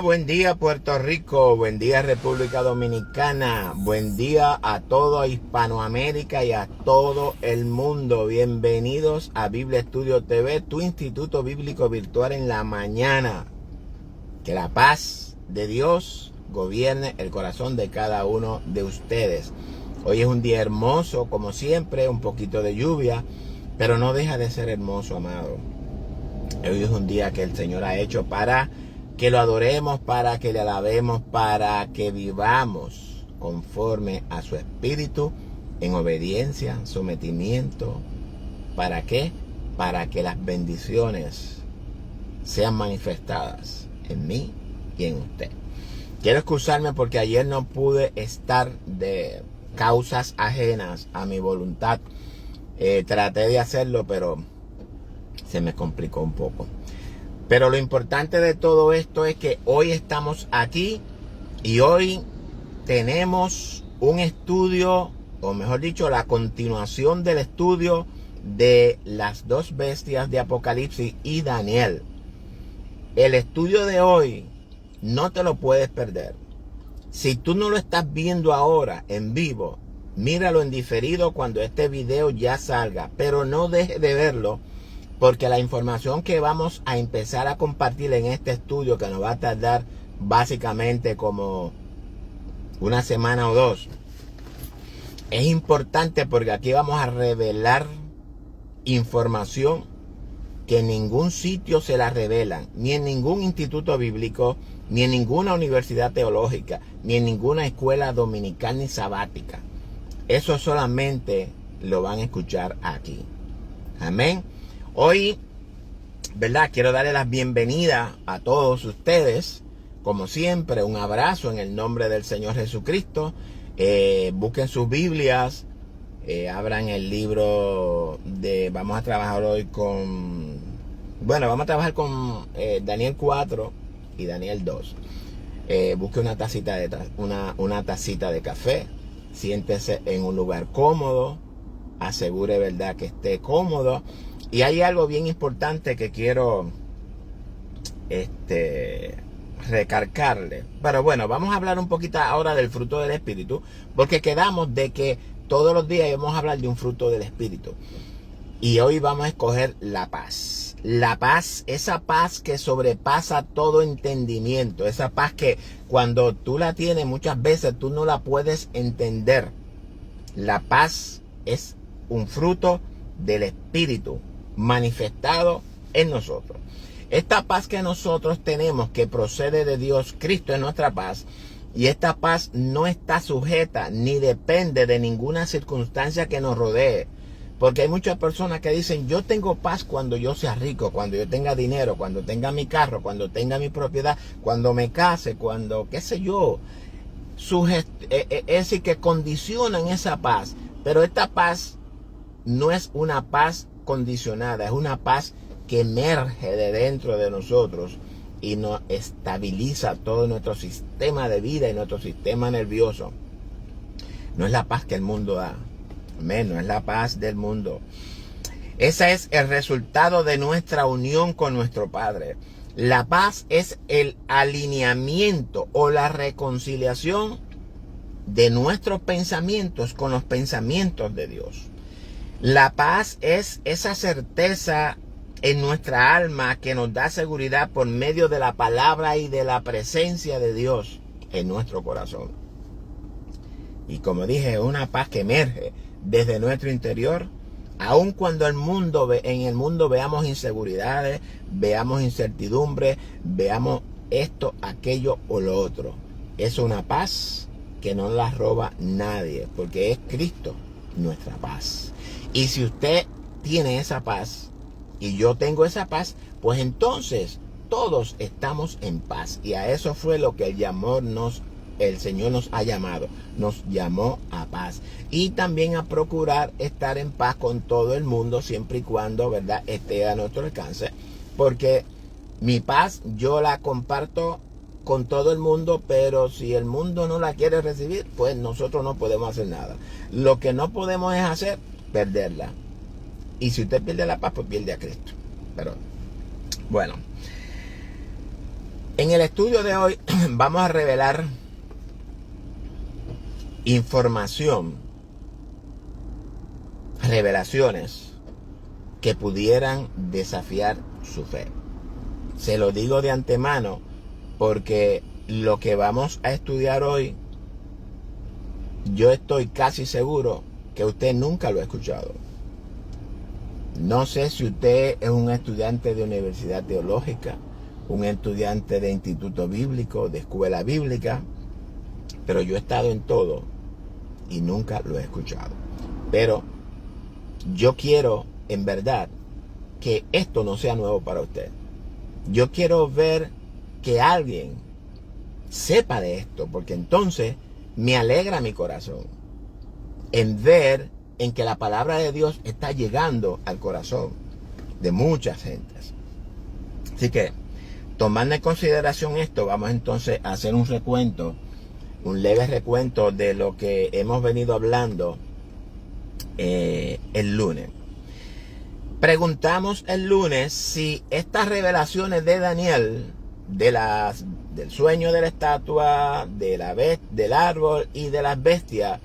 Buen día Puerto Rico, buen día República Dominicana, buen día a toda Hispanoamérica y a todo el mundo. Bienvenidos a Biblia Estudio TV, tu instituto bíblico virtual en la mañana. Que la paz de Dios gobierne el corazón de cada uno de ustedes. Hoy es un día hermoso, como siempre, un poquito de lluvia, pero no deja de ser hermoso, amado. Hoy es un día que el Señor ha hecho para que lo adoremos, para que le alabemos, para que vivamos conforme a su espíritu, en obediencia, sometimiento. ¿Para qué? Para que las bendiciones sean manifestadas en mí y en usted. Quiero excusarme porque ayer no pude estar de causas ajenas a mi voluntad. Traté de hacerlo, pero se me complicó un poco. Pero lo importante de todo esto es que hoy estamos aquí y hoy tenemos un estudio, o mejor dicho, la continuación del estudio de las dos bestias de Apocalipsis y Daniel. El estudio de hoy no te lo puedes perder. Si tú no lo estás viendo ahora en vivo, míralo en diferido cuando este video ya salga, pero no dejes de verlo. Porque la información que vamos a empezar a compartir en este estudio, que nos va a tardar básicamente como una semana o dos, es importante porque aquí vamos a revelar información que en ningún sitio se la revelan, ni en ningún instituto bíblico, ni en ninguna universidad teológica, ni en ninguna escuela dominical ni sabática. Eso solamente lo van a escuchar aquí. Amén. Hoy, ¿verdad? Quiero darle las bienvenidas a todos ustedes. Como siempre, un abrazo en el nombre del Señor Jesucristo. Busquen sus Biblias. Abran el libro de... Vamos a trabajar hoy con... Bueno, vamos a trabajar con Daniel 4 y Daniel 2. Busque una tacita de café. Siéntese en un lugar cómodo. Asegure, ¿verdad?, que esté cómodo. Y hay algo bien importante que quiero recalcarle. Pero bueno, vamos a hablar un poquito ahora del fruto del Espíritu, porque quedamos de que todos los días vamos a hablar de un fruto del Espíritu. Y hoy vamos a escoger la paz. La paz, esa paz que sobrepasa todo entendimiento. Esa paz que cuando tú la tienes muchas veces tú no la puedes entender. La paz es un fruto del Espíritu manifestado en nosotros. Esta paz que nosotros tenemos, que procede de Dios, Cristo es nuestra paz, y esta paz no está sujeta ni depende de ninguna circunstancia que nos rodee, porque hay muchas personas que dicen: yo tengo paz cuando yo sea rico, cuando yo tenga dinero, cuando tenga mi carro, cuando tenga mi propiedad, cuando me case, cuando qué sé yo. Es decir, que condicionan esa paz, pero esta paz no es una paz condicionada, es una paz que emerge de dentro de nosotros y nos estabiliza todo nuestro sistema de vida y nuestro sistema nervioso. No es la paz que el mundo da, amén, no es la paz del mundo. Ese es el resultado de nuestra unión con nuestro Padre. La paz es el alineamiento o la reconciliación de nuestros pensamientos con los pensamientos de Dios. La paz es esa certeza en nuestra alma que nos da seguridad por medio de la palabra y de la presencia de Dios en nuestro corazón. Y como dije, una paz que emerge desde nuestro interior, aun cuando en el mundo veamos inseguridades, veamos incertidumbre, veamos esto, aquello o lo otro. Es una paz que no la roba nadie, porque es Cristo nuestra paz. Y si usted tiene esa paz y yo tengo esa paz, pues entonces todos estamos en paz. Y a eso fue lo que el Señor nos ha llamado. Nos llamó a paz. Y también a procurar estar en paz con todo el mundo, siempre y cuando, ¿verdad?, esté a nuestro alcance. Porque mi paz yo la comparto con todo el mundo, pero si el mundo no la quiere recibir, pues nosotros no podemos hacer nada. Lo que no podemos es perderla. Y si usted pierde la paz, pues pierde a Cristo. Pero bueno, En el estudio de hoy vamos a revelar información, revelaciones que pudieran desafiar su fe. Se lo digo de antemano porque lo que vamos a estudiar hoy, yo estoy casi seguro que usted nunca lo ha escuchado. No sé si usted es un estudiante de universidad teológica, un estudiante de instituto bíblico, de escuela bíblica, pero yo he estado en todo y nunca lo he escuchado. Pero yo quiero, en verdad, que esto no sea nuevo para usted. Yo quiero ver que alguien sepa de esto, porque entonces me alegra mi corazón en ver en que la palabra de Dios está llegando al corazón de muchas gentes. Así que, tomando en consideración esto, vamos entonces a hacer un recuento, un leve recuento de lo que hemos venido hablando el lunes. Preguntamos el lunes si estas revelaciones de Daniel, del sueño de la estatua, del árbol y de las bestias,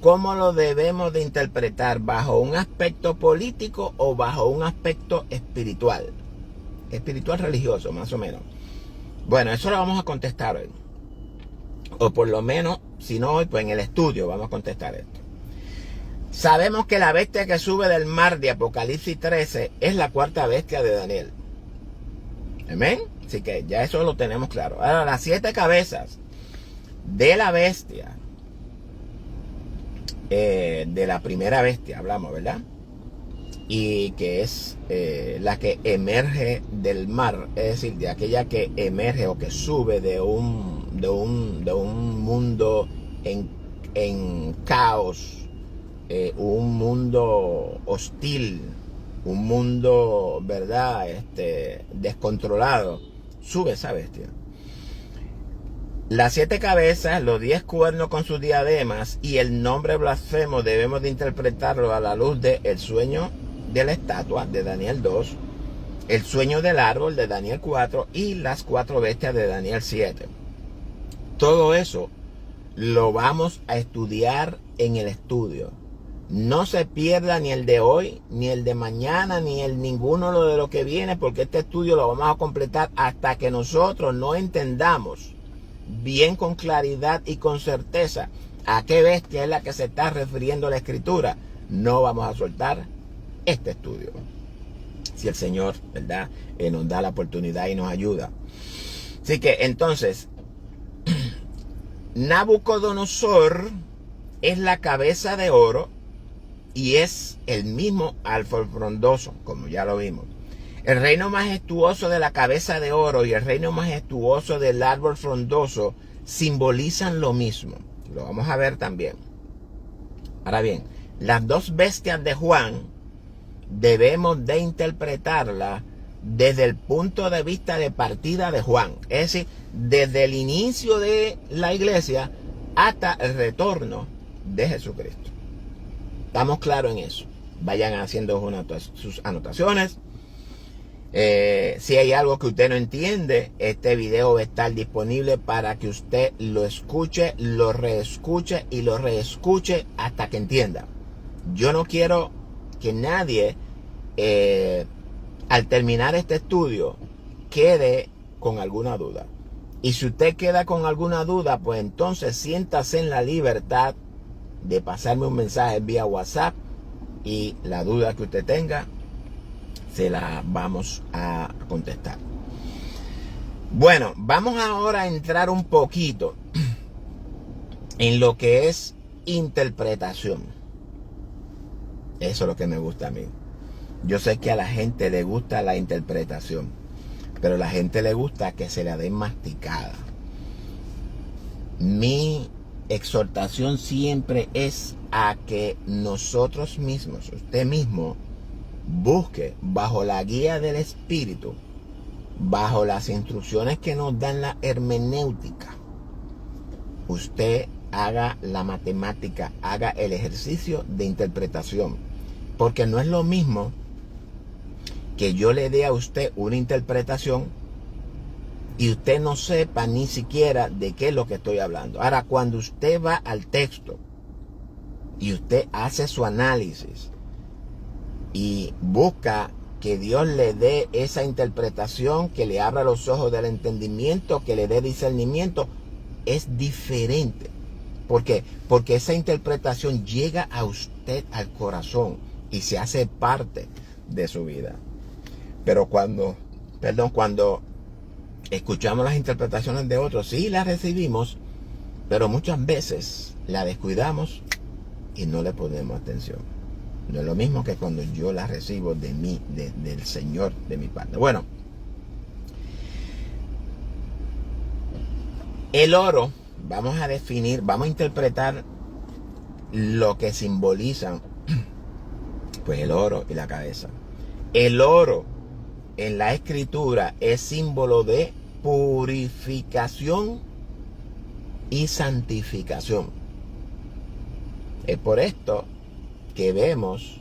¿cómo lo debemos de interpretar? ¿Bajo un aspecto político o bajo un aspecto espiritual? Espiritual religioso, más o menos. Bueno, eso lo vamos a contestar hoy. O por lo menos, si no hoy, pues en el estudio vamos a contestar esto. Sabemos que la bestia que sube del mar de Apocalipsis 13 es la cuarta bestia de Daniel. ¿Amén? Así que ya eso lo tenemos claro. Ahora, las 7 cabezas de la bestia, de la primera bestia hablamos, ¿verdad? Y que es la que emerge del mar, es decir, de aquella que emerge o que sube de un mundo en caos, un mundo hostil, un mundo, ¿verdad?, descontrolado. Sube esa bestia. Las 7 cabezas, los 10 cuernos con sus diademas y el nombre blasfemo debemos de interpretarlo a la luz del sueño de la estatua de Daniel 2, el sueño del árbol de Daniel 4 y las 4 bestias de Daniel 7. Todo eso lo vamos a estudiar en el estudio. No se pierda ni el de hoy, ni el de mañana, ni ninguno de lo que viene, porque este estudio lo vamos a completar hasta que nosotros no entendamos bien con claridad y con certeza a qué bestia es la que se está refiriendo la escritura. No vamos a soltar este estudio, si el Señor, ¿verdad?, nos da la oportunidad y nos ayuda. Así que entonces, Nabucodonosor es la cabeza de oro y es el mismo árbol frondoso, como ya lo vimos. El reino majestuoso de la cabeza de oro y el reino majestuoso del árbol frondoso simbolizan lo mismo. Lo vamos a ver también. Ahora bien, las 2 bestias de Juan debemos de interpretarlas desde el punto de vista de partida de Juan. Es decir, desde el inicio de la iglesia hasta el retorno de Jesucristo. ¿Estamos claros en eso? Vayan haciendo sus anotaciones. Si hay algo que usted no entiende, este video va a estar disponible para que usted lo escuche, lo reescuche y lo reescuche hasta que entienda. Yo no quiero que nadie, al terminar este estudio, quede con alguna duda. Y si usted queda con alguna duda, pues entonces siéntase en la libertad de pasarme un mensaje vía WhatsApp y la duda que usted tenga se la vamos a contestar. Bueno, vamos ahora a entrar un poquito en lo que es interpretación. Eso es lo que me gusta a mí. Yo sé que a la gente le gusta la interpretación, pero a la gente le gusta que se la den masticada. Mi exhortación siempre es a que nosotros mismos, usted mismo, busque bajo la guía del Espíritu, bajo las instrucciones que nos dan la hermenéutica, usted haga la matemática, haga el ejercicio de interpretación, porque no es lo mismo que yo le dé a usted una interpretación y usted no sepa ni siquiera de qué es lo que estoy hablando. Ahora, cuando usted va al texto y usted hace su análisis y busca que Dios le dé esa interpretación, que le abra los ojos del entendimiento, que le dé discernimiento, es diferente. ¿Por qué? Porque esa interpretación llega a usted al corazón y se hace parte de su vida. Pero cuando escuchamos las interpretaciones de otros, sí las recibimos, pero muchas veces la descuidamos y no le ponemos atención. No es lo mismo que cuando yo la recibo de mí, del Señor, de mi parte. Bueno, el oro, vamos a definir, vamos a interpretar lo que simbolizan, pues el oro y la cabeza. El oro en la escritura es símbolo de purificación y santificación. Es por esto que vemos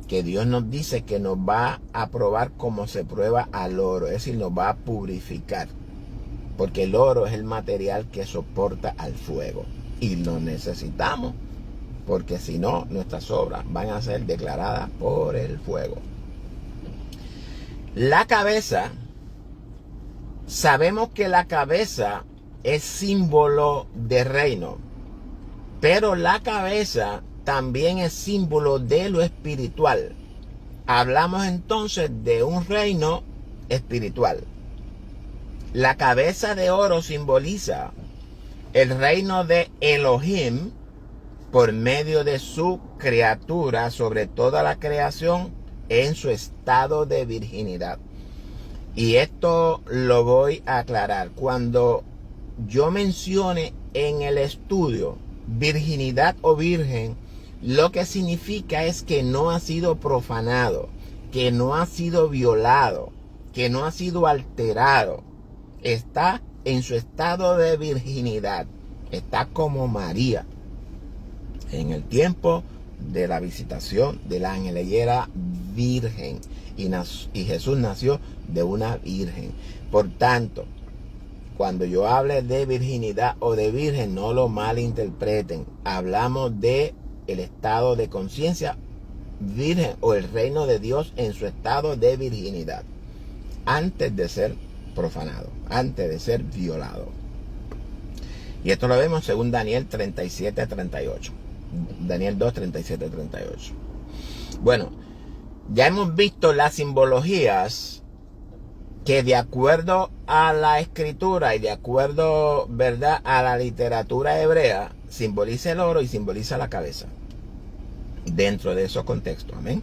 que Dios nos dice que nos va a probar como se prueba al oro, es decir, nos va a purificar, porque el oro es el material que soporta al fuego y lo necesitamos, porque si no, nuestras obras van a ser declaradas por el fuego. La cabeza, sabemos que la cabeza es símbolo de reino, pero la cabeza también es símbolo de lo espiritual. Hablamos entonces de un reino espiritual. La cabeza de oro simboliza el reino de Elohim por medio de su criatura sobre toda la creación en su estado de virginidad. Y esto lo voy a aclarar. Cuando yo mencione en el estudio virginidad o virgen, lo que significa es que no ha sido profanado, que no ha sido violado, que no ha sido alterado. Está en su estado de virginidad. Está como María en el tiempo de la visitación del ángel. Ella era virgen y Jesús nació de una virgen. Por tanto, cuando yo hable de virginidad o de virgen, no lo malinterpreten. Hablamos de el estado de conciencia virgen o el reino de Dios en su estado de virginidad, antes de ser profanado, antes de ser violado. Y esto lo vemos según Daniel 37-38. Daniel 2, 37-38. Bueno, ya hemos visto las simbologías que de acuerdo a la escritura y de acuerdo, ¿verdad?, a la literatura hebrea, simboliza el oro y simboliza la cabeza. Dentro de esos contextos, amén.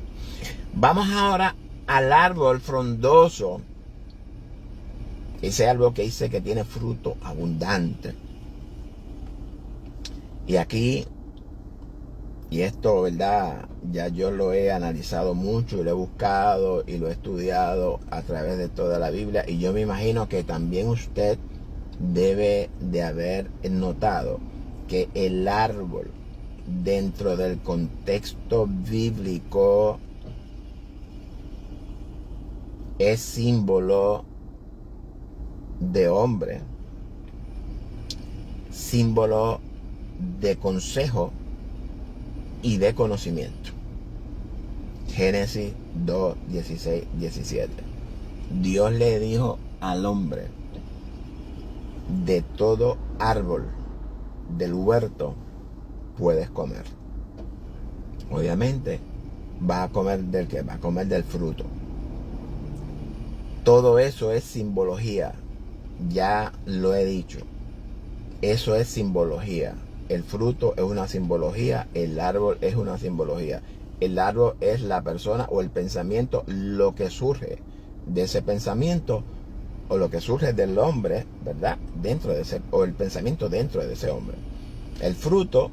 Vamos ahora al árbol frondoso. Ese árbol que dice que tiene fruto abundante. Y aquí, y esto, ¿verdad?, ya yo lo he analizado mucho y lo he buscado y lo he estudiado a través de toda la Biblia, y yo me imagino que también usted debe de haber notado que el árbol dentro del contexto bíblico es símbolo de hombre, símbolo de consejo y de conocimiento. Génesis 2, 16, 17. Dios le dijo al hombre: de todo árbol del huerto puedes comer. Obviamente va a comer del que va a comer del fruto. Todo eso es simbología. Ya lo he dicho. Eso es simbología. El fruto es una simbología, el árbol es una simbología. El árbol es la persona o el pensamiento, lo que surge de ese pensamiento o lo que surge del hombre, ¿verdad?, dentro de ese, o el pensamiento dentro de ese hombre. El fruto,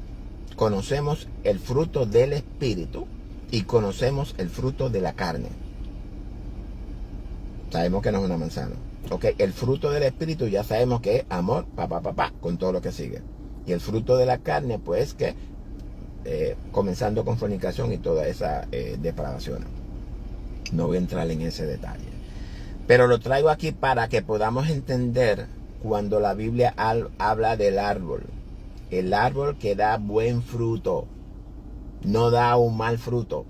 conocemos el fruto del espíritu y conocemos el fruto de la carne. Sabemos que no es una manzana. Okay, el fruto del espíritu ya sabemos que es amor, con todo lo que sigue. Y el fruto de la carne, pues que comenzando con fornicación y toda esa depravación. No voy a entrar en ese detalle. Pero lo traigo aquí para que podamos entender cuando la Biblia habla del árbol. El árbol que da buen fruto, no da un mal fruto.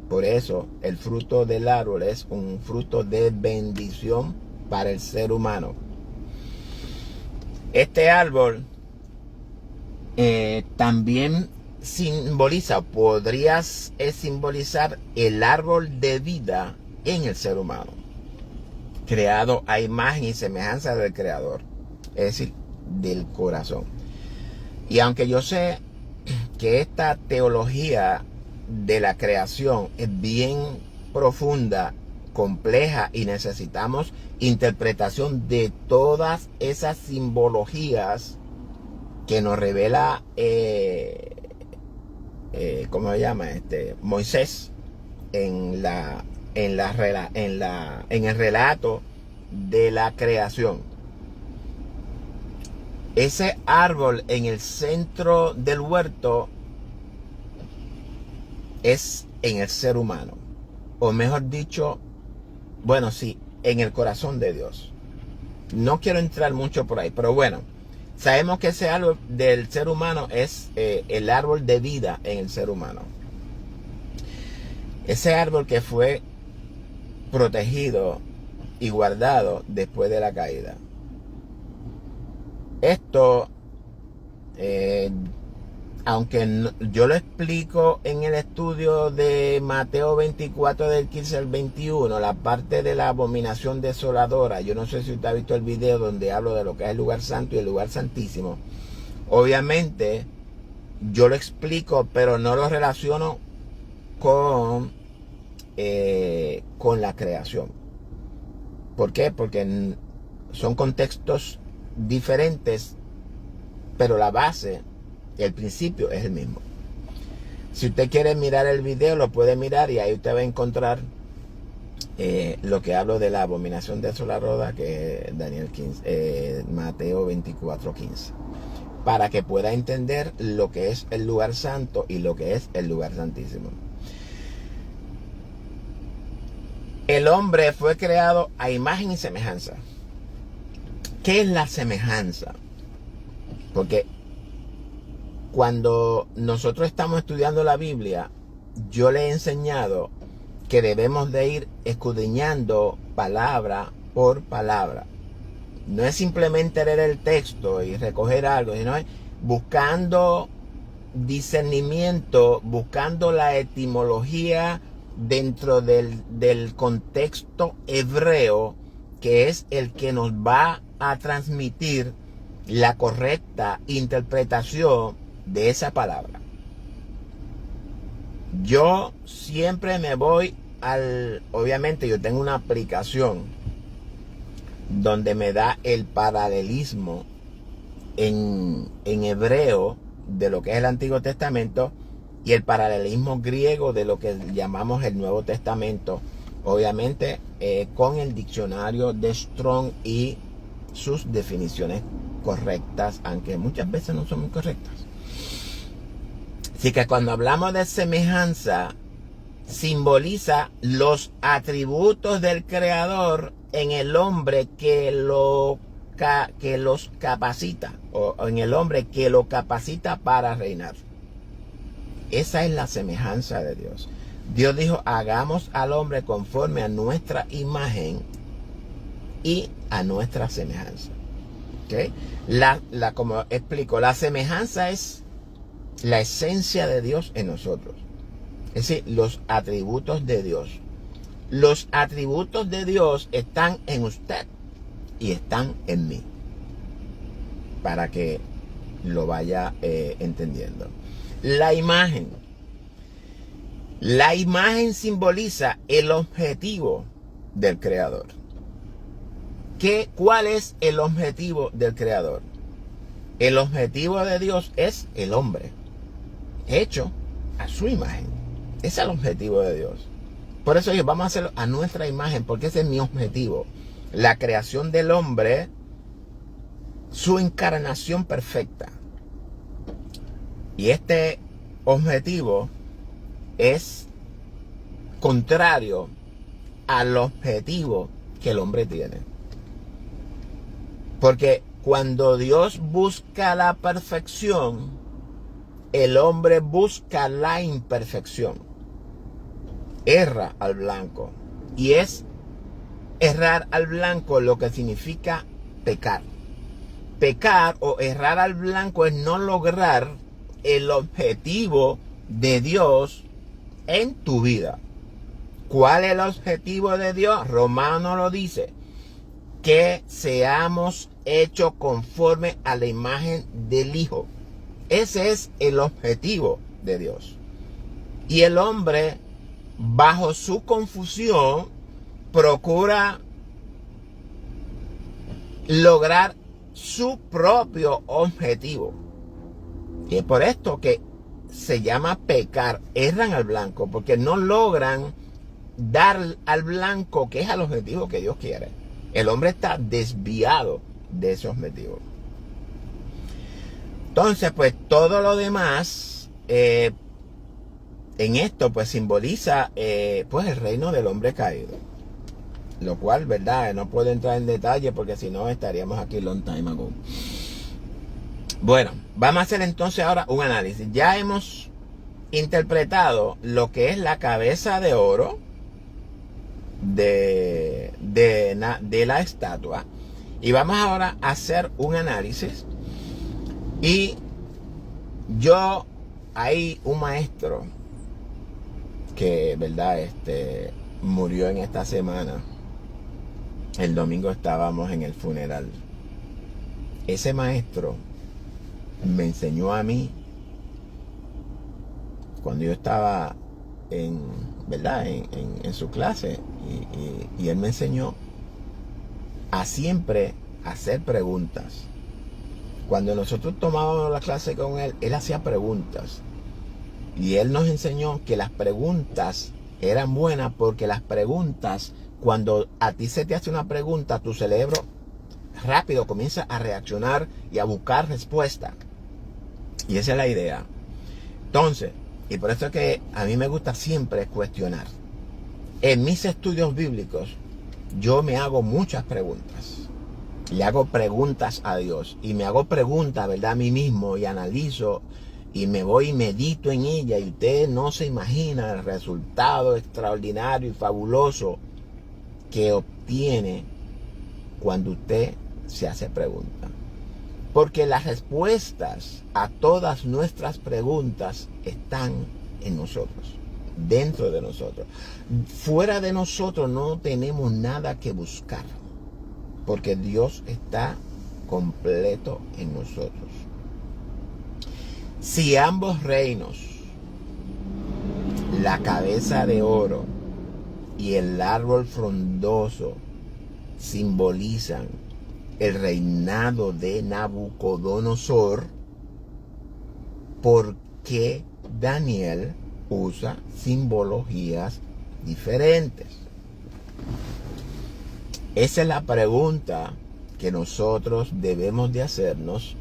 Por eso el fruto del árbol es un fruto de bendición para el ser humano. Este árbol también simboliza, podrías simbolizar el árbol de vida en el ser humano, creado a imagen y semejanza del Creador, es decir, del corazón. Y aunque yo sé que esta teología de la creación es bien profunda, compleja y necesitamos interpretación de todas esas simbologías que nos revela ¿cómo se llama? Moisés en el relato de la creación. Ese árbol en el centro del huerto es en el ser humano, o mejor dicho, bueno, sí, en el corazón de Dios. No quiero entrar mucho por ahí, pero bueno, sabemos que ese árbol del ser humano es el árbol de vida en el ser humano. Ese árbol que fue protegido y guardado después de la caída. Esto, aunque yo lo explico en el estudio de Mateo 24 del 15 al 21, la parte de la abominación desoladora, yo no sé si usted ha visto el video donde hablo de lo que es el lugar santo y el lugar santísimo. Obviamente yo lo explico, pero no lo relaciono con la creación. ¿Por qué? Porque son contextos diferentes, pero la base, el principio es el mismo. Si usted quiere mirar el video, lo puede mirar y ahí usted va a encontrar lo que hablo de la abominación desoladora, que es Mateo 24:15, para que pueda entender lo que es el lugar santo y lo que es el lugar santísimo. El hombre fue creado a imagen y semejanza. ¿Qué es la semejanza? Porque cuando nosotros estamos estudiando la Biblia, yo le he enseñado que debemos de ir escudriñando palabra por palabra. No es simplemente leer el texto y recoger algo, sino es buscando discernimiento, buscando la etimología dentro del contexto hebreo, que es el que nos va a transmitir la correcta interpretación de esa palabra. Yo siempre me voy obviamente yo tengo una aplicación donde me da el paralelismo en hebreo de lo que es el Antiguo Testamento y el paralelismo griego de lo que llamamos el Nuevo Testamento, obviamente con el diccionario de Strong y sus definiciones correctas, aunque muchas veces no son muy correctas. Así que cuando hablamos de semejanza, simboliza los atributos del Creador en el hombre que los capacita, o en el hombre que lo capacita para reinar. Esa es la semejanza de Dios. Dios dijo, hagamos al hombre conforme a nuestra imagen y a nuestra semejanza. ¿Okay? Como explico, la semejanza es la esencia de Dios en nosotros. Es decir, los atributos de Dios. Los atributos de Dios están en usted y están en mí. Para que lo vaya entendiendo. La imagen. La imagen simboliza el objetivo del Creador. ¿Cuál es el objetivo del Creador? El objetivo de Dios es el hombre, hecho a su imagen. Ese es el objetivo de Dios. Por eso vamos a hacerlo a nuestra imagen, porque ese es mi objetivo. La creación del hombre, su encarnación perfecta. Y este objetivo es contrario al objetivo que el hombre tiene. Porque cuando Dios busca la perfección, el hombre busca la imperfección. Erra al blanco. Y es errar al blanco lo que significa pecar. Pecar o errar al blanco es no lograr el objetivo de Dios en tu vida. ¿Cuál es el objetivo de Dios? Romano lo dice. Que seamos hechos conforme a la imagen del Hijo. Ese es el objetivo de Dios. Y el hombre, bajo su confusión, procura lograr su propio objetivo. Y es por esto que se llama pecar. Erran al blanco, porque no logran dar al blanco, que es el objetivo que Dios quiere. El hombre está desviado de ese objetivo. Entonces, pues todo lo demás en esto pues simboliza pues el reino del hombre caído. Lo cual, verdad, no puedo entrar en detalle porque si no estaríamos aquí long time ago. Bueno, vamos a hacer entonces ahora un análisis. Ya hemos interpretado lo que es la cabeza de oro de la estatua. Y vamos ahora a hacer un análisis. Y hay un maestro que, verdad, murió en esta semana. El domingo estábamos en el funeral. Ese maestro me enseñó a mí cuando yo estaba en su clase y él me enseñó a siempre hacer preguntas. Cuando nosotros tomábamos la clase con él, él hacía preguntas y él nos enseñó que las preguntas eran buenas porque las preguntas, cuando a ti se te hace una pregunta, tu cerebro rápido comienza a reaccionar y a buscar respuesta. Y esa es la idea. Entonces, y por eso es que a mí me gusta siempre cuestionar. En mis estudios bíblicos, yo me hago muchas preguntas. Le hago preguntas a Dios. Y me hago preguntas, ¿verdad? A mí mismo. Y analizo. Y me voy y medito en ella. Y usted no se imagina el resultado extraordinario y fabuloso que obtiene cuando usted se hace preguntas. Porque las respuestas a todas nuestras preguntas están en nosotros, dentro de nosotros. Fuera de nosotros no tenemos nada que buscar, porque Dios está completo en nosotros. Si ambos reinos, la cabeza de oro y el árbol frondoso, simbolizan el reinado de Nabucodonosor, ¿por qué Daniel usa simbologías diferentes? Esa es la pregunta que nosotros debemos de hacernos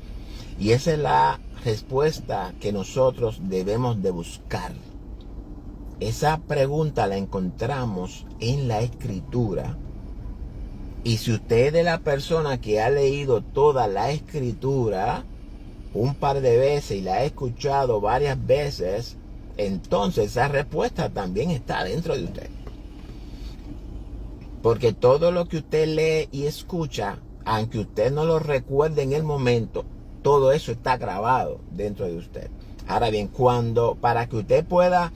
y esa es la respuesta que nosotros debemos de buscar. Esa pregunta la encontramos en la Escritura. Y si usted es de la persona que ha leído toda la Escritura un par de veces y la ha escuchado varias veces, entonces esa respuesta también está dentro de usted. Porque todo lo que usted lee y escucha, aunque usted no lo recuerde en el momento, todo eso está grabado dentro de usted. Ahora bien, para que usted pueda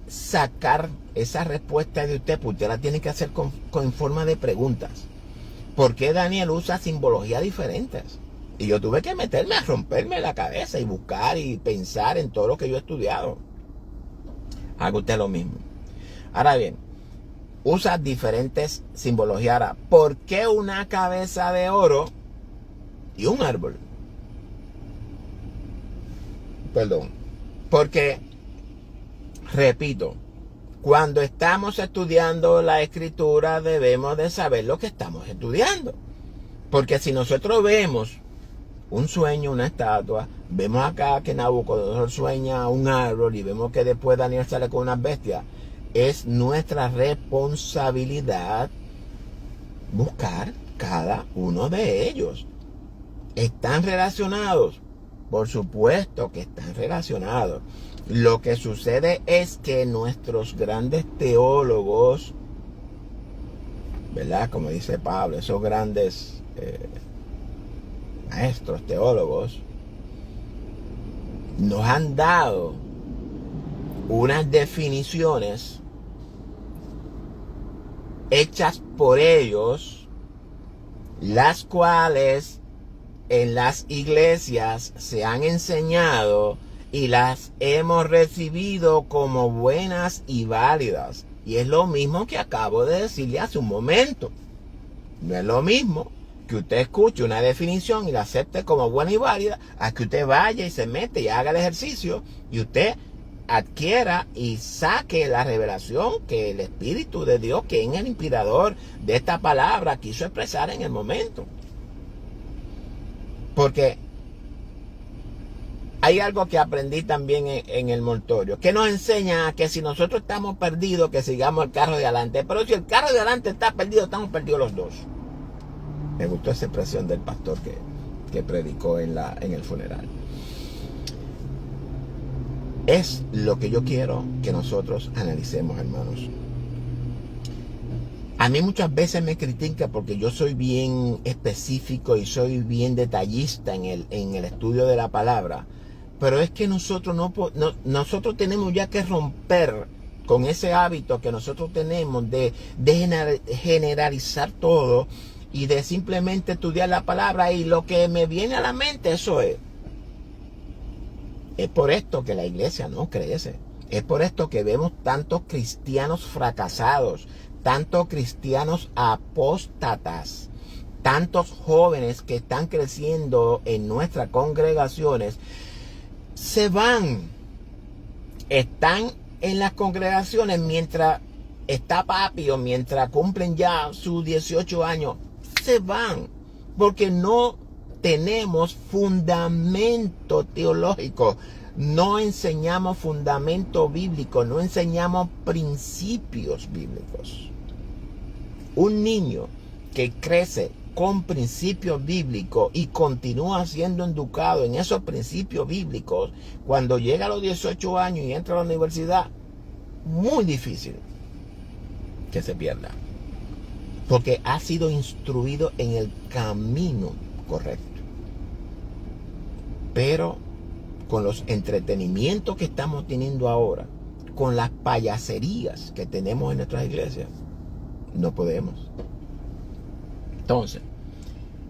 sacar esa respuesta de usted, pues usted la tiene que hacer con forma de preguntas. ¿Por qué Daniel usa simbologías diferentes? Y yo tuve que meterme a romperme la cabeza y buscar y pensar en todo lo que yo he estudiado. Haga usted lo mismo. Ahora bien, usa diferentes simbologías. Ahora, ¿por qué una cabeza de oro y un árbol? Perdón. Porque, repito, cuando estamos estudiando la Escritura debemos de saber lo que estamos estudiando. Porque si nosotros vemos un sueño, una estatua, vemos acá que Nabucodonosor sueña un árbol y vemos que después Daniel sale con unas bestias, es nuestra responsabilidad buscar cada uno de ellos. ¿Están relacionados? Por supuesto que están relacionados. Lo que sucede es que nuestros grandes teólogos, ¿verdad? Como dice Pablo, esos grandes maestros teólogos, nos han dado unas definiciones hechas por ellos, las cuales en las iglesias se han enseñado y las hemos recibido como buenas y válidas. Y es lo mismo que acabo de decirle hace un momento. No es lo mismo que usted escuche una definición y la acepte como buena y válida, a que usted vaya y se mete y haga el ejercicio y usted adquiera y saque la revelación que el Espíritu de Dios, que es el inspirador de esta palabra, quiso expresar en el momento. Porque hay algo que aprendí también en el mortorio, que nos enseña que si nosotros estamos perdidos, que sigamos el carro de adelante. Pero si el carro de adelante está perdido, estamos perdidos los dos. Me gustó esa expresión del pastor que predicó en el funeral. Es lo que yo quiero que nosotros analicemos, hermanos. A mí muchas veces me critican porque yo soy bien específico y soy bien detallista en el estudio de la palabra. Pero es que nosotros tenemos ya que romper con ese hábito que nosotros tenemos de generalizar todo y de simplemente estudiar la palabra y lo que me viene a la mente, eso es. Es por esto que la iglesia no crece. Es por esto que vemos tantos cristianos fracasados, tantos cristianos apóstatas, tantos jóvenes que están creciendo en nuestras congregaciones, se van, están en las congregaciones mientras está papi o mientras cumplen ya sus 18 años, se van, porque no tenemos fundamento teológico, no enseñamos fundamento bíblico, no enseñamos principios bíblicos. Un niño que crece con principios bíblicos y continúa siendo educado en esos principios bíblicos, cuando llega a los 18 años y entra a la universidad, muy difícil que se pierda, porque ha sido instruido en el camino correcto. Pero con los entretenimientos que estamos teniendo ahora, con las payaserías que tenemos en nuestras iglesias, no podemos. Entonces,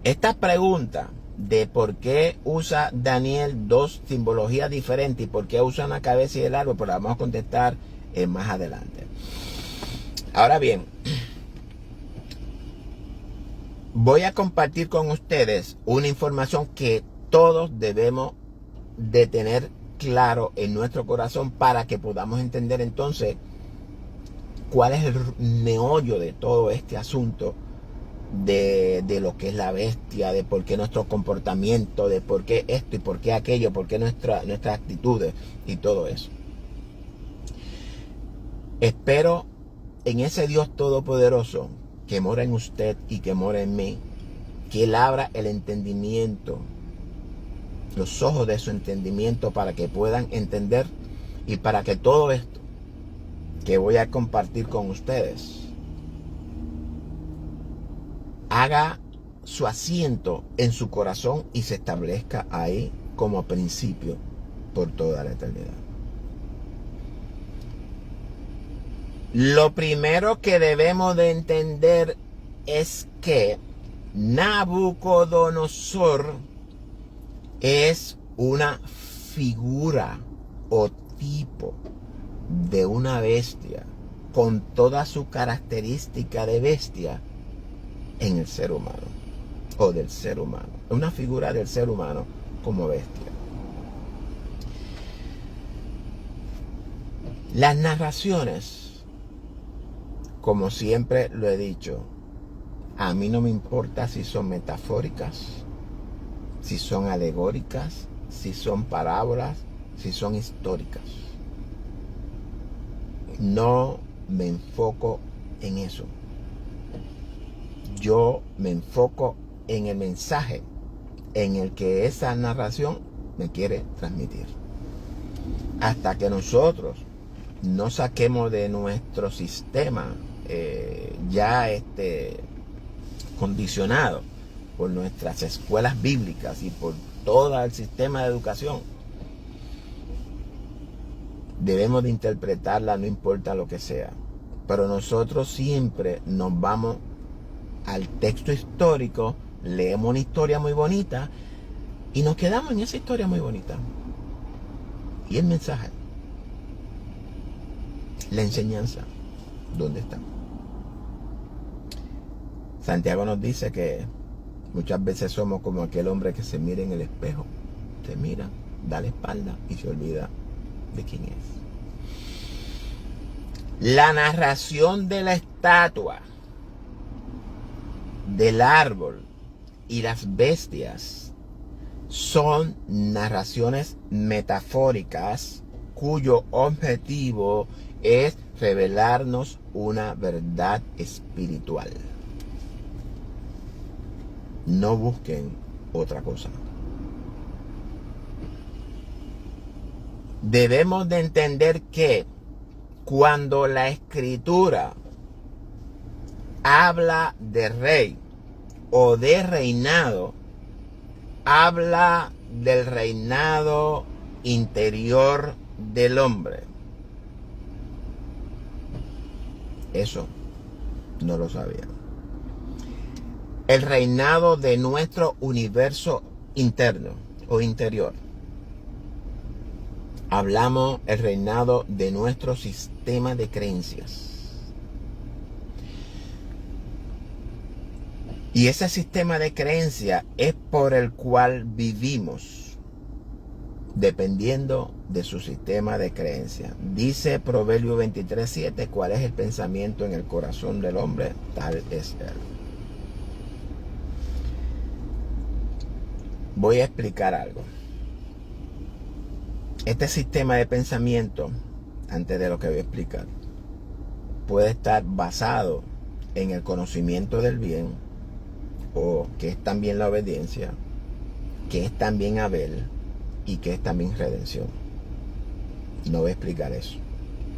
esta pregunta de por qué usa Daniel dos simbologías diferentes y por qué usa una cabeza y el árbol, pues la vamos a contestar más adelante. Ahora bien, voy a compartir con ustedes una información que todos debemos de tener claro en nuestro corazón para que podamos entender entonces cuál es el meollo de todo este asunto de lo que es la bestia, de por qué nuestro comportamiento, de por qué esto y por qué aquello, por qué nuestras actitudes y todo eso. Espero en ese Dios todopoderoso que mora en usted y que mora en mí, que Él abra el entendimiento, los ojos de su entendimiento para que puedan entender y para que todo esto que voy a compartir con ustedes haga su asiento en su corazón y se establezca ahí como principio por toda la eternidad. Lo primero que debemos de entender es que Nabucodonosor es una figura o tipo de una bestia con toda su característica de bestia en el ser humano o del ser humano. Una figura del ser humano como bestia. Las narraciones, como siempre lo he dicho, a mí no me importa si son metafóricas, si son alegóricas, si son parábolas, si son históricas. No me enfoco en eso. Yo me enfoco en el mensaje en el que esa narración me quiere transmitir. Hasta que nosotros no saquemos de nuestro sistema ya condicionado por nuestras escuelas bíblicas y por todo el sistema de educación, debemos de interpretarla, no importa lo que sea. Pero nosotros siempre nos vamos al texto histórico, leemos una historia muy bonita y nos quedamos en esa historia muy bonita. Y el mensaje, la enseñanza, ¿dónde está? Santiago nos dice que muchas veces somos como aquel hombre que se mira en el espejo, se mira, da la espalda y se olvida de quién es. La narración de la estatua, del árbol y las bestias son narraciones metafóricas cuyo objetivo es revelarnos una verdad espiritual. No busquen otra cosa. Debemos de entender que cuando la escritura habla de rey o de reinado, habla del reinado interior del hombre. Eso no lo sabía. El reinado de nuestro universo interno o interior. Hablamos el reinado de nuestro sistema de creencias. Y ese sistema de creencias es por el cual vivimos, dependiendo de su sistema de creencias. Dice Proverbio 23:7, ¿cuál es el pensamiento en el corazón del hombre? Tal es él. Voy a explicar algo. Este sistema de pensamiento, antes de lo que voy a explicar, puede estar basado en el conocimiento del bien, o que es también la obediencia, que es también Abel y que es también redención. No voy a explicar eso,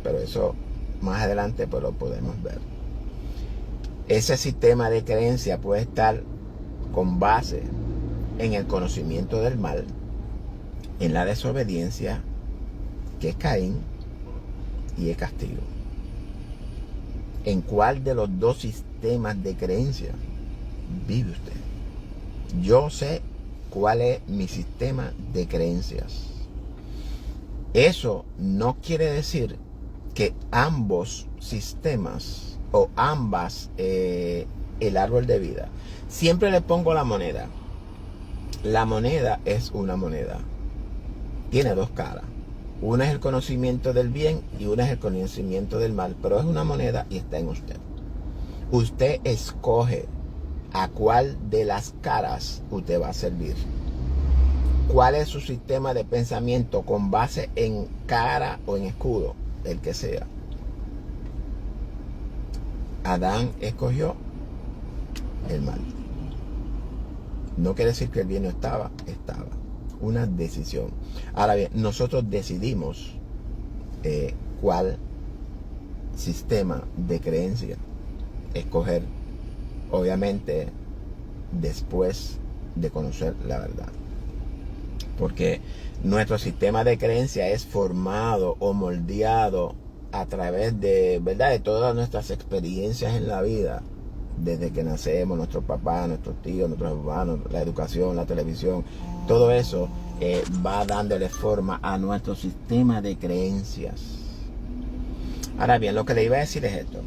pero eso más adelante pues lo podemos ver. Ese sistema de creencia puede estar con base en el conocimiento del mal, en la desobediencia, que es Caín, y el castigo. ¿En cuál de los dos sistemas de creencia vive usted? Yo sé cuál es mi sistema de creencias. Eso no quiere decir que ambos sistemas o ambas, el árbol de vida. Siempre le pongo la moneda. La moneda es una moneda. Tiene dos caras. Una es el conocimiento del bien y una es el conocimiento del mal. Pero es una moneda y está en usted. Usted escoge a cuál de las caras usted va a servir. ¿Cuál es su sistema de pensamiento con base en cara o en escudo? El que sea. Adán escogió el mal. No quiere decir que el bien no estaba, estaba. Una decisión. Ahora bien, nosotros decidimos cuál sistema de creencia escoger, obviamente después de conocer la verdad. Porque nuestro sistema de creencia es formado o moldeado a través de, ¿verdad?, de todas nuestras experiencias en la vida. Desde que nacemos, nuestros papás, nuestros tíos, nuestros hermanos, la educación, la televisión, todo eso va dándole forma a nuestro sistema de creencias. Ahora bien, lo que le iba a decir es esto.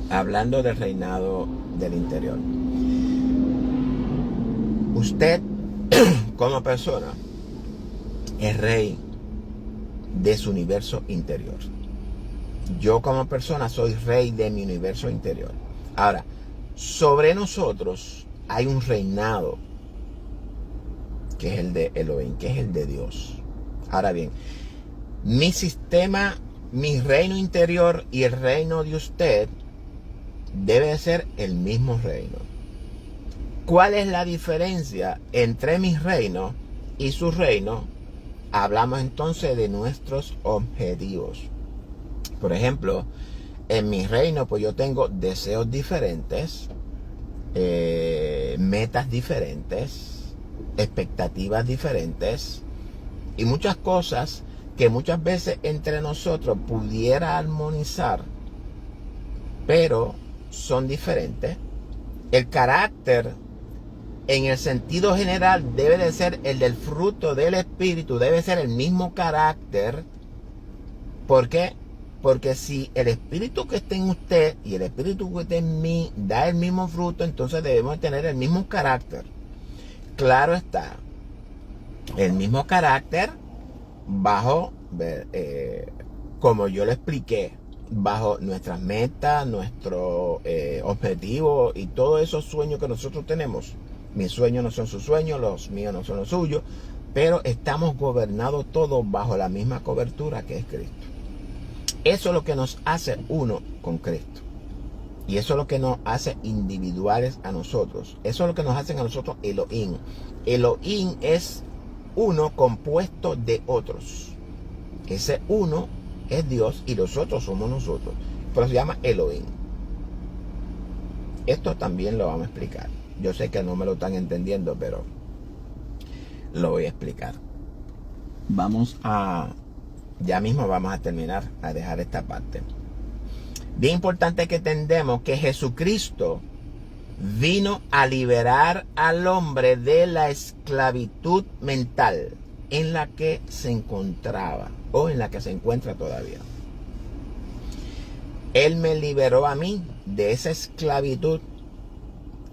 Hablando del reinado del interior. Usted, como persona, es rey de su universo interior. Yo como persona soy rey de mi universo interior. Ahora, sobre nosotros hay un reinado que es el de Elohim, que es el de Dios. Ahora bien, mi sistema mi reino interior y el reino de usted debe ser el mismo reino. ¿Cuál es la diferencia entre mi reino y su reino? Hablamos entonces de nuestros objetivos. Por ejemplo, en mi reino, pues yo tengo deseos diferentes, metas diferentes, expectativas diferentes y muchas cosas que muchas veces entre nosotros pudiera armonizar, pero son diferentes. El carácter, en el sentido general, debe de ser el del fruto del Espíritu, debe ser el mismo carácter. ¿Por qué? Porque si el Espíritu que está en usted y el Espíritu que está en mí da el mismo fruto, entonces debemos tener el mismo carácter. Claro está, el mismo carácter bajo, como yo le expliqué, bajo nuestras metas, nuestros objetivos y todos esos sueños que nosotros tenemos. Mis sueños no son sus sueños, los míos no son los suyos, pero estamos gobernados todos bajo la misma cobertura que es Cristo. Eso es lo que nos hace uno con Cristo. Y eso es lo que nos hace individuales a nosotros. Eso es lo que nos hace a nosotros Elohim. Elohim es uno compuesto de otros. Ese uno es Dios y los otros somos nosotros. Pero se llama Elohim. Esto también lo vamos a explicar. Yo sé que no me lo están entendiendo, pero lo voy a explicar. Ya mismo vamos a terminar, a dejar esta parte. Bien importante que entendamos que Jesucristo vino a liberar al hombre de la esclavitud mental en la que se encontraba o en la que se encuentra todavía. Él me liberó a mí de esa esclavitud,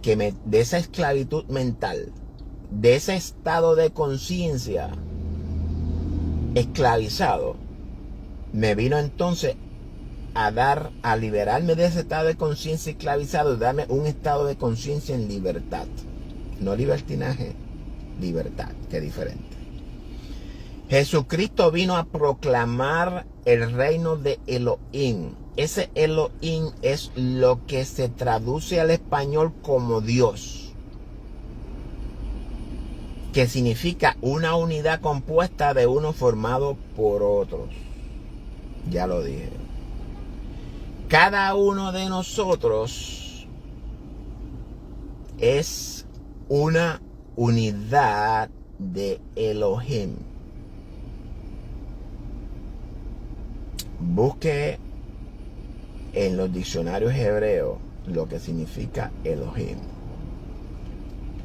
de esa esclavitud mental, de ese estado de conciencia esclavizado. Me vino entonces a liberarme de ese estado de conciencia esclavizado y darme un estado de conciencia en libertad. No libertinaje, libertad, que es diferente. Jesucristo vino a proclamar el reino de Elohim. Ese Elohim es lo que se traduce al español como Dios, que significa una unidad compuesta de uno formado por otros. Ya lo dije. Cada uno de nosotros es una unidad de Elohim. Busque en los diccionarios hebreos lo que significa Elohim.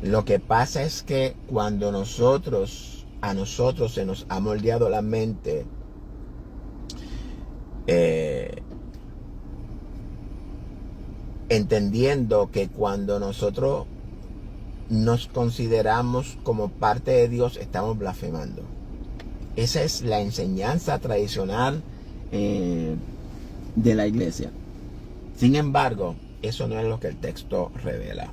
Lo que pasa es que cuando a nosotros se nos ha moldeado la mente, entendiendo que cuando nosotros nos consideramos como parte de Dios, estamos blasfemando. Esa es la enseñanza tradicional de la iglesia. Sin embargo, eso no es lo que el texto revela.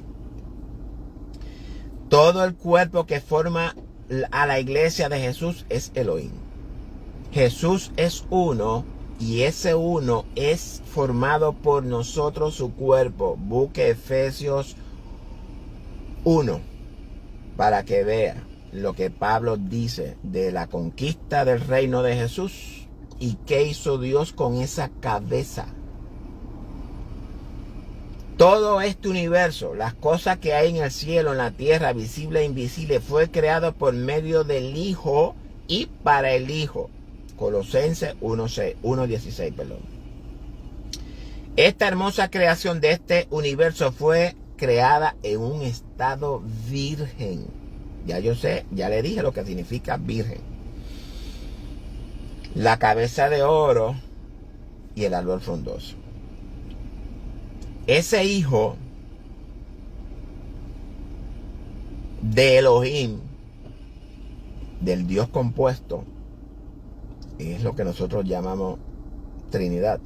Todo el cuerpo que forma a la iglesia de Jesús es Elohim. Jesús es uno y ese uno es formado por nosotros, su cuerpo. Busque Efesios 1 para que vea lo que Pablo dice de la conquista del reino de Jesús y qué hizo Dios con esa cabeza. Todo este universo, las cosas que hay en el cielo, en la tierra, visible e invisible, fue creado por medio del Hijo y para el Hijo. Colosenses 1:16, perdón. Esta hermosa creación de este universo fue creada en un estado virgen. Ya yo sé, ya le dije lo que significa virgen. La cabeza de oro y el árbol frondoso. Ese hijo de Elohim, del Dios compuesto, es lo que nosotros llamamos Trinidad,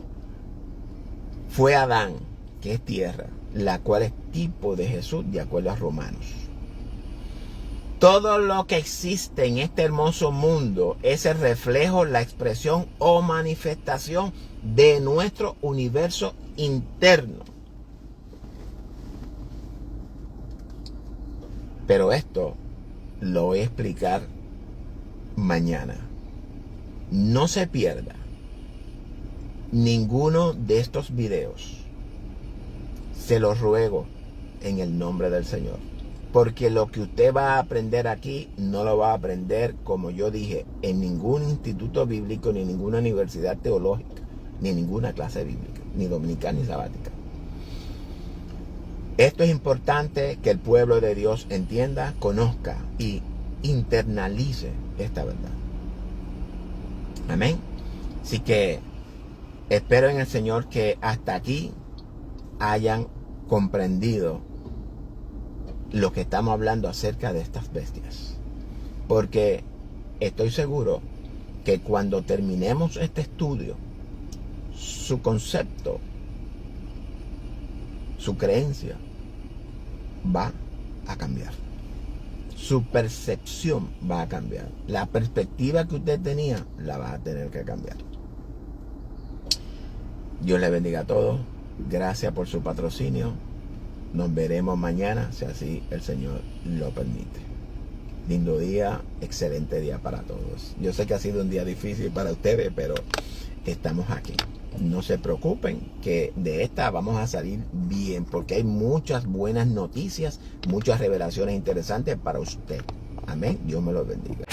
fue Adán, que es tierra, la cual es tipo de Jesús de acuerdo a Romanos. Todo lo que existe en este hermoso mundo es el reflejo, la expresión o manifestación de nuestro universo interno. Pero esto lo voy a explicar mañana. No se pierda ninguno de estos videos. Se los ruego en el nombre del Señor. Porque lo que usted va a aprender aquí no lo va a aprender, como yo dije, en ningún instituto bíblico, ni en ninguna universidad teológica, ni en ninguna clase bíblica, ni dominical ni sabática. Esto es importante que el pueblo de Dios entienda, conozca y internalice esta verdad. Amén. Así que espero en el Señor que hasta aquí hayan comprendido lo que estamos hablando acerca de estas bestias. Porque estoy seguro que cuando terminemos este estudio, su concepto, su creencia va a cambiar. Su percepción va a cambiar. La perspectiva que usted tenía la va a tener que cambiar. Dios le bendiga a todos. Gracias por su patrocinio. Nos veremos mañana, si así el Señor lo permite. Lindo día, excelente día para todos. Yo sé que ha sido un día difícil para ustedes, pero estamos aquí. No se preocupen, que de esta vamos a salir bien, porque hay muchas buenas noticias, muchas revelaciones interesantes para usted. Amén. Dios me los bendiga.